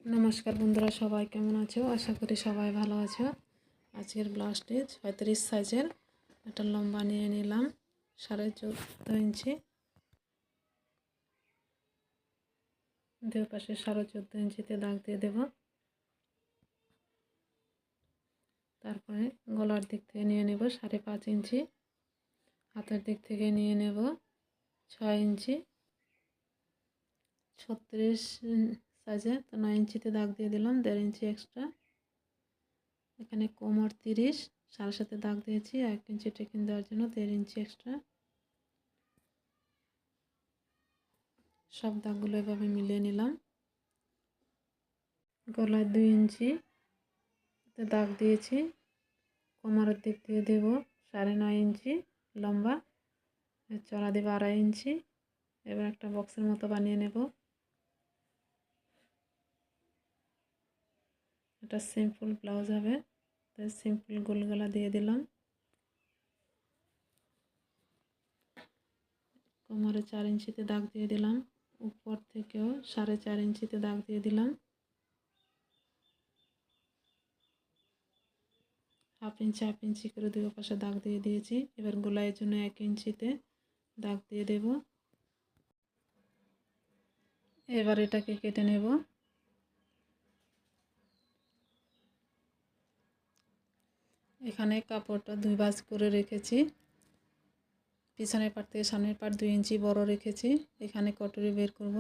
নমস্কার বন্ধুরা, সবাই কেমন আছো? আশা করি সবাই ভালো আছো। আজকের ব্লাউজটি 36 সাইজের একটা লম্বা নিয়ে নিলাম 14.5 ইঞ্চি, দুই পাশে 14.5 ইঞ্চিতে দাগ দিয়ে দেব। তারপরে গলার দিক থেকে নিয়ে নেব 5.5 ইঞ্চি, হাতের দিক থেকে নিয়ে নেব 6 ইঞ্চি, 36 সাইজে তো 9 ইঞ্চিতে দাগ দিয়ে দিলাম, 1.5 ইঞ্চি এক্সট্রা। এখানে কোমর 30, সাড়ে সাথে দাগ দিয়েছি 1 ইঞ্চি টেকিং দেওয়ার জন্য, 1.5 ইঞ্চি এক্সট্রা। সব দাগগুলো এভাবে মিলিয়ে নিলাম। গলায় 2 ইঞ্চি দাগ দিয়েছি, কোমরের দিক দিয়ে দেব 9.5 ইঞ্চি লম্বা, চড়া দেব 2.5 ইঞ্চি। এবার একটা বক্সের মতো বানিয়ে নেব। এটা সিম্পল ব্লাউজ হবে, তাই সিম্পল গোল গলা দিয়ে দিলাম। কোমরে 4 ইঞ্চিতে দাগ দিয়ে দিলাম, উপর থেকেও 4.5 ইঞ্চিতে দাগ দিয়ে দিলাম। হাফ ইঞ্চি করে দুই পাশে দাগ দিয়ে দিয়েছি। এবার গলার জন্য 1 ইঞ্চিতে দাগ দিয়ে দেব। এবার এটাকে কেটে নেব। এখানে কাপড়টা 2 ভাঁজ করে রেখেছি, পিছনের পাট থেকে সামনের পাট 2 ইঞ্চি বড় রেখেছি। এখানে কটরি বের করব,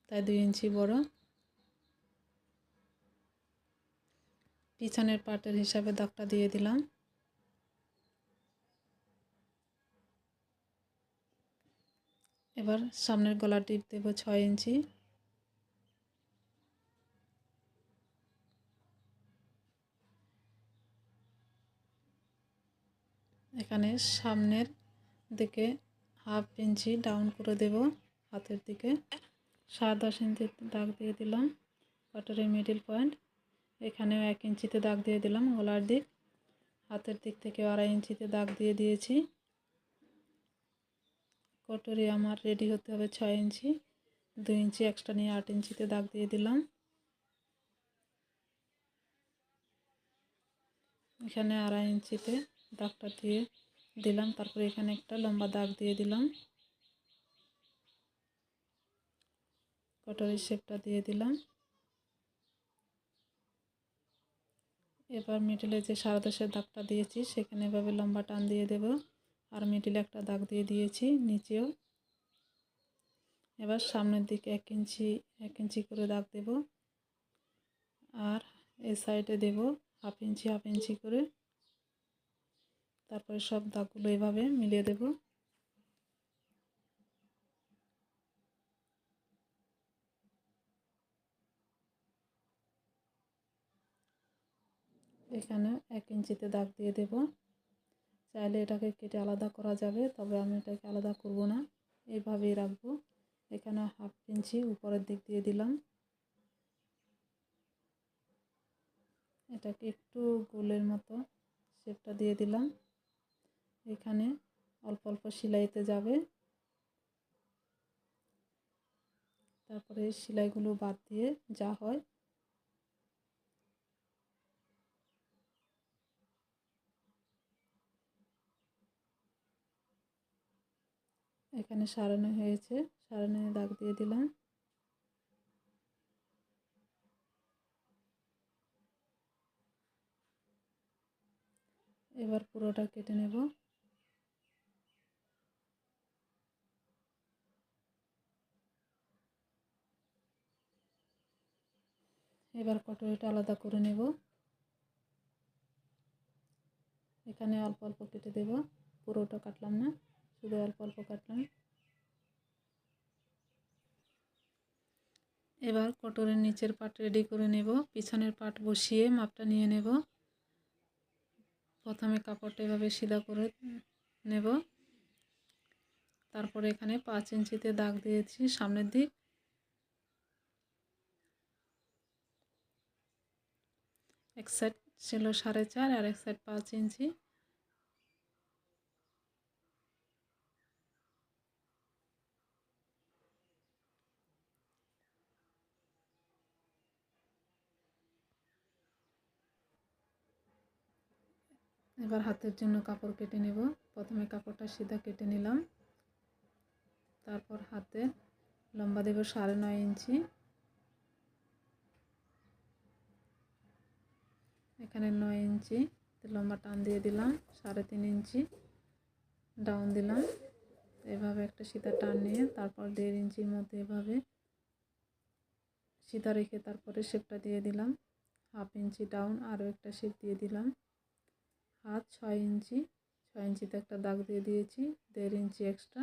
তাই 2 ইঞ্চি বড়। পিছনের পাটের হিসাবে দাগটা দিয়ে দিলাম। এবার সামনের গলা টিপ দেব 6 ইঞ্চি। এখানে সামনের দিকে হাফ ইঞ্চি ডাউন করে দেব, হাতের দিকে 10.5 ইঞ্চি দাগ দিয়ে দিলাম। কটরের মিডল পয়েন্ট এখানেও 1 ইঞ্চিতে দাগ দিয়ে দিলাম। গলার দিক হাতের দিক থেকে 2.5 ইঞ্চিতে দাগ দিয়ে দিয়েছি। কটরি আমার রেডি হতে হবে 6 ইঞ্চি, 2 ইঞ্চি এক্সট্রা নিয়ে 8 ইঞ্চিতে দাগ দিয়ে দিলাম। এখানে 2.5 ইঞ্চিতে দাগটা দিয়ে দিলাম। তারপরে এখানে একটা লম্বা দাগ দিয়ে দিলাম, কটরির শেপটা দিয়ে দিলাম। এবার মিডলে যে 10.5 দাগটা দিয়েছি সেখানে এভাবে লম্বা টান দিয়ে দেব, আর মিডলে একটা দাগ দিয়ে দিয়েছি নিচেও। এবার সামনের দিকে 1 ইঞ্চি করে দাগ দেব, আর এই সাইডে দেব হাফ ইঞ্চি করে। তারপরে সব দাগগুলো এভাবে মিলিয়ে দেব। এখানে 1 ইঞ্চিতে দাগ দিয়ে দেব। চাইলে এটাকে কেটে আলাদা করা যাবে, তবে আমি এটাকে আলাদা করব না, এইভাবেই রাখবো। এখানে হাফ ইঞ্চি উপরের দিক দিয়ে দিলাম। এটাকে একটু গোলের মতো শেপটা দিয়ে দিলাম। এখানে অল্প অল্প সেলাইতে যাবে, তারপরে সেলাইগুলো বাদ দিয়ে যা হয় এখানে সারানো হয়েছে, সারানো দাগ দিয়ে দিলাম। এবার পুরোটা কেটে নেব। এবার কটরিটা আলাদা করে নেব। এখানে অল্প অল্প কেটে দেব, পুরোটা কাটলাম না, শুধু অল্প অল্প কাটলাম। এবার কটরের নিচের পাট রেডি করে নেব। পিছনের পাট বসিয়ে মাপটা নিয়ে নেব। প্রথমে কাপড়টা এভাবে সিধা করে নেব, তারপরে এখানে 5 ইঞ্চিতে দাগ দিয়েছি সামনের দিক। এক সাইড ছিল 4.5 আর এক সাইড 5 ইঞ্চি। এবার হাতের জন্য কাপড় কেটে নেব। প্রথমে কাপড়টা সিধা কেটে নিলাম, তারপর হাতে লম্বা দেব 9.5 ইঞ্চি। এখানে 9 ইঞ্চি লম্বা টান দিয়ে দিলাম, 3.5 ইঞ্চি ডাউন দিলাম। এভাবে একটা সিধা টান নিয়ে তারপর 1.5 ইঞ্চির মধ্যে এভাবে সিধা রেখে তারপরে শেপটা দিয়ে দিলাম। 1/2 ইঞ্চি ডাউন আরও একটা শেপ দিয়ে দিলাম। হাত 6 ইঞ্চি, 6 ইঞ্চিতে একটা দাগ দিয়ে দিয়েছি, 1.5 ইঞ্চি এক্সট্রা।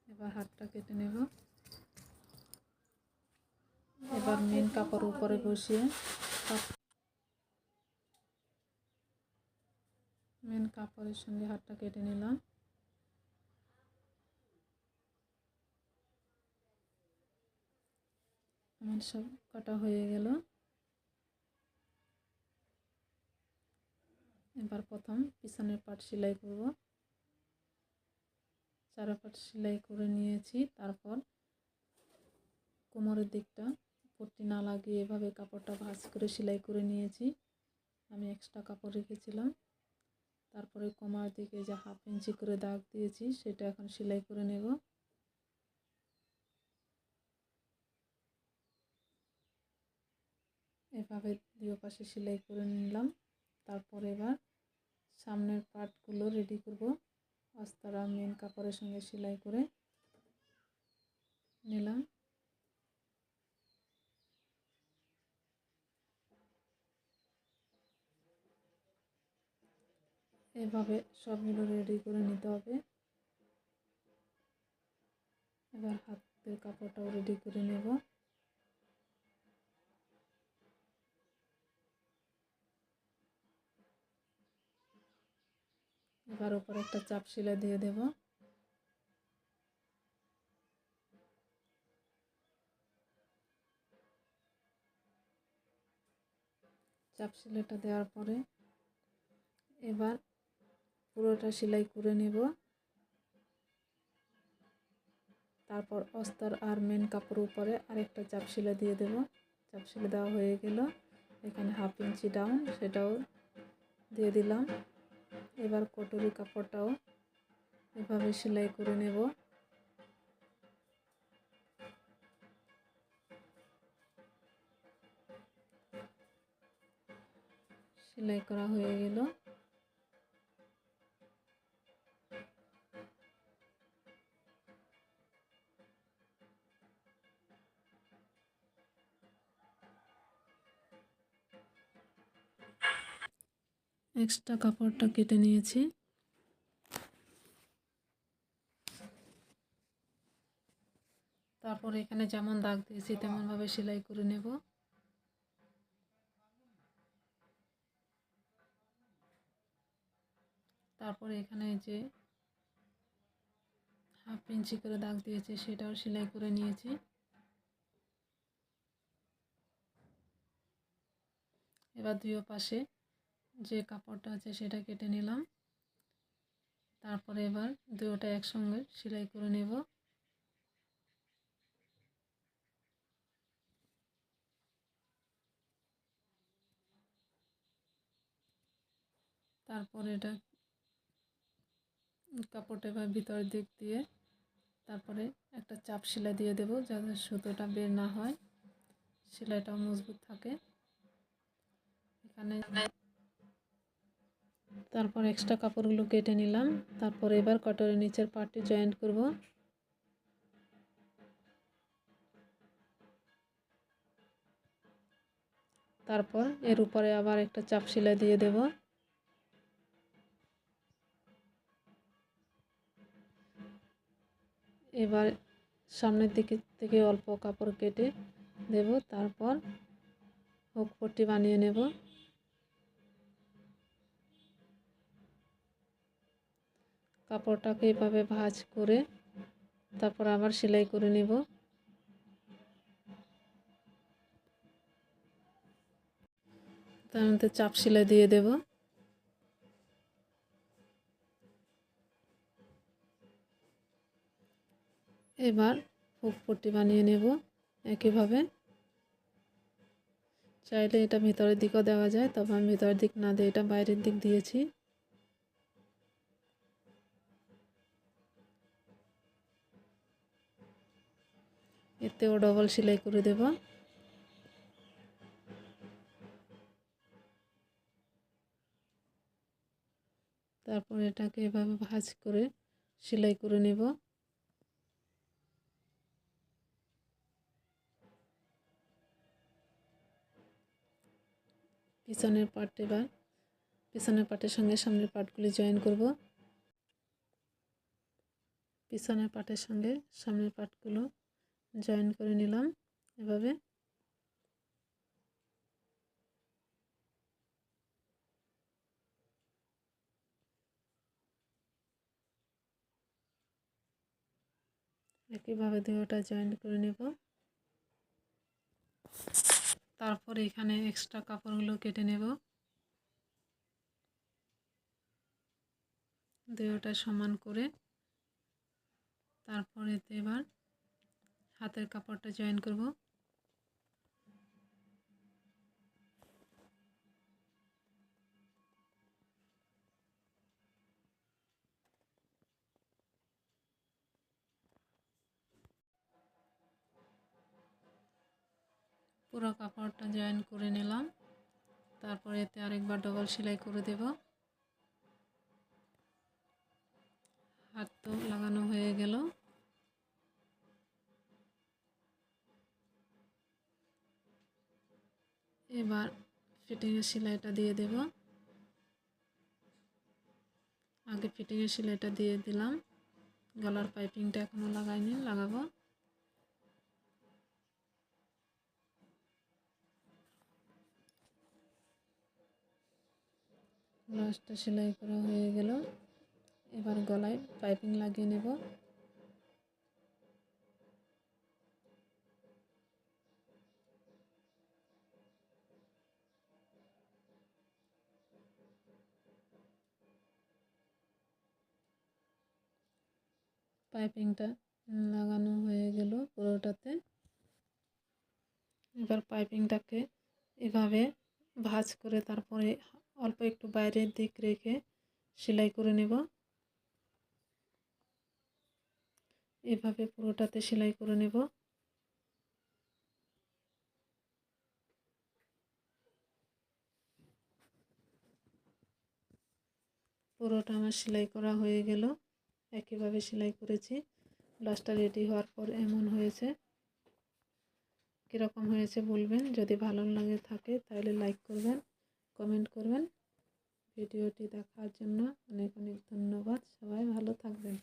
এবার হাতটা কেটে নেব। এবার মেন কাপড় উপরে বসিয়ে মেন কাপড়ের সঙ্গে হাতটা কেটে নিলাম। আমার সব কাটা হয়ে গেল। এবার প্রথম পিছনের পাট সেলাই করব। 4 পাট সেলাই করে নিয়েছি। তারপর কোমরের দিকটা পট্টি না লাগিয়ে এভাবে কাপড়টা ভাঁজ করে সেলাই করে নিয়েছি। আমি এক্সট্রা কাপড় রেখেছিলাম। তারপরে কোমরের দিকে যে 1/2 ইঞ্চি করে দাগ দিয়েছি সেটা এখন সেলাই করে নেব। এভাবে দুই পাশে সেলাই করে নিলাম। তারপর এবার সামনের পার্টগুলো রেডি করব। অস্তারা মেন কাপড়ের সঙ্গে সেলাই করে নিলাম। এভাবে সবগুলো রেডি করে নিতে হবে। এবার হাতের কাপড়টাও রেডি করে নেব। এবার উপরে একটা চাপ সেলাই দিয়ে দেব। চাপ সেলাইটা দেওয়ার পরে এবার পুরোটা সেলাই করে নেব। তারপর অস্তর আর মেন কাপড় উপরে আরেকটা চাপ সেলাই দিয়ে দেব। চাপ সেলাই দেওয়া হয়ে গেল। এখানে 1/2 ইঞ্চি ডাউন সেটাও দিয়ে দিলাম। এবার কটুরি কাপড়টাও এভাবে সেলাই করে নেব। সেলাই করা হয়ে গেল। এক্সট্রা কাপড়টা কেটে নিয়েছি। তারপর এখানে যেমন দাগ দিয়েছি তেমনভাবে সেলাই করে নেব। তারপরে এখানে যে 1/2 ইঞ্চি করে দাগ দিয়েছি সেটাও সেলাই করে নিয়েছি। এবার দুই পাশে যে কাপড়টা আছে সেটা কেটে নিলাম। তারপরে এবার দুটোটা একসঙ্গে সেলাই করে নেব। তারপর এটা কাপড়টা এবার ভিতরের দিক দিয়ে তারপরে একটা চাপ সেলাই দিয়ে দেব যাতে সুতোটা বের না হয়, সেলাইটাও মজবুত থাকে। এখানে তারপর এক্সট্রা কাপড়গুলো কেটে নিলাম। তারপর এবার কটরের নিচের পার্টটি জয়েন্ট করব। তারপর এর উপরে আবার একটা চাপ সেলাই দিয়ে দেব। এবার সামনের দিকে থেকে অল্প কাপড় কেটে দেব। তারপর হুক পট্টি বানিয়ে নেব। কাপড়টাকে এভাবে ভাঁজ করে তারপর আবার সেলাই করে নেব। তার মধ্যে চাপ সেলাই দিয়ে দেব। এবার হুক পট্টি বানিয়ে নেব একইভাবে। চাইলে এটা ভিতরের দিকও দেওয়া যায়, তবে আমি ভিতরের দিক না দিয়ে এটা বাইরের দিক দিয়েছি। এতেও ডবল সেলাই করে দেব। তারপর এটাকে এভাবে ভাঁজ করে সেলাই করে নেব। পিছনের পার্ট, এবার পিছনের পার্টের সঙ্গে সামনের পার্টগুলি জয়েন করব। পিছনের পার্টের সঙ্গে সামনের পার্টগুলো জয়েন করে নিলাম এভাবে। একইভাবে দুটোটা জয়েন করে নেব। তারপর এখানে এক্সট্রা কাপড়গুলো কেটে নেব। দুটোটা সমান করে তারপর এতে এবার হাতের কাপড়টা জয়েন করব। পুরো কাপড়টা জয়েন করে নিলাম। তারপর এতে আরেকবার ডবল সেলাই করে দেব। হাত তো লাগানো হয়ে গেল। এবার ফিটিংয়ের সেলাইটা দিয়ে দেব। আগে ফিটিংয়ের সেলাইটা দিয়ে দিলাম, গলার পাইপিংটা এখনো লাগাইনি, লাগাবো। ব্লাউজটা সেলাই করা হয়ে গেল। এবার গলায় পাইপিং লাগিয়ে নেব। পাইপিংটা লাগানো হয়ে গেল পুরোটাতে। এবার পাইপিংটাকে এভাবে ভাঁজ করে তারপরে অল্প একটু বাইরের দিক রেখে সেলাই করে নেব। এভাবে পুরোটাতে সেলাই করে নেব। পুরোটা আমার সেলাই করা হয়ে গেল। একইভাবে সেলাই করেছি। ব্লাউজটা রেডি হওয়ার পর এমন হয়েছে। কীরকম হয়েছে বলবেন। যদি ভালো লাগে থাকে তাহলে লাইক করবেন, কমেন্ট করবেন। ভিডিওটি দেখার জন্য অনেক অনেক ধন্যবাদ। সবাই ভালো থাকবেন।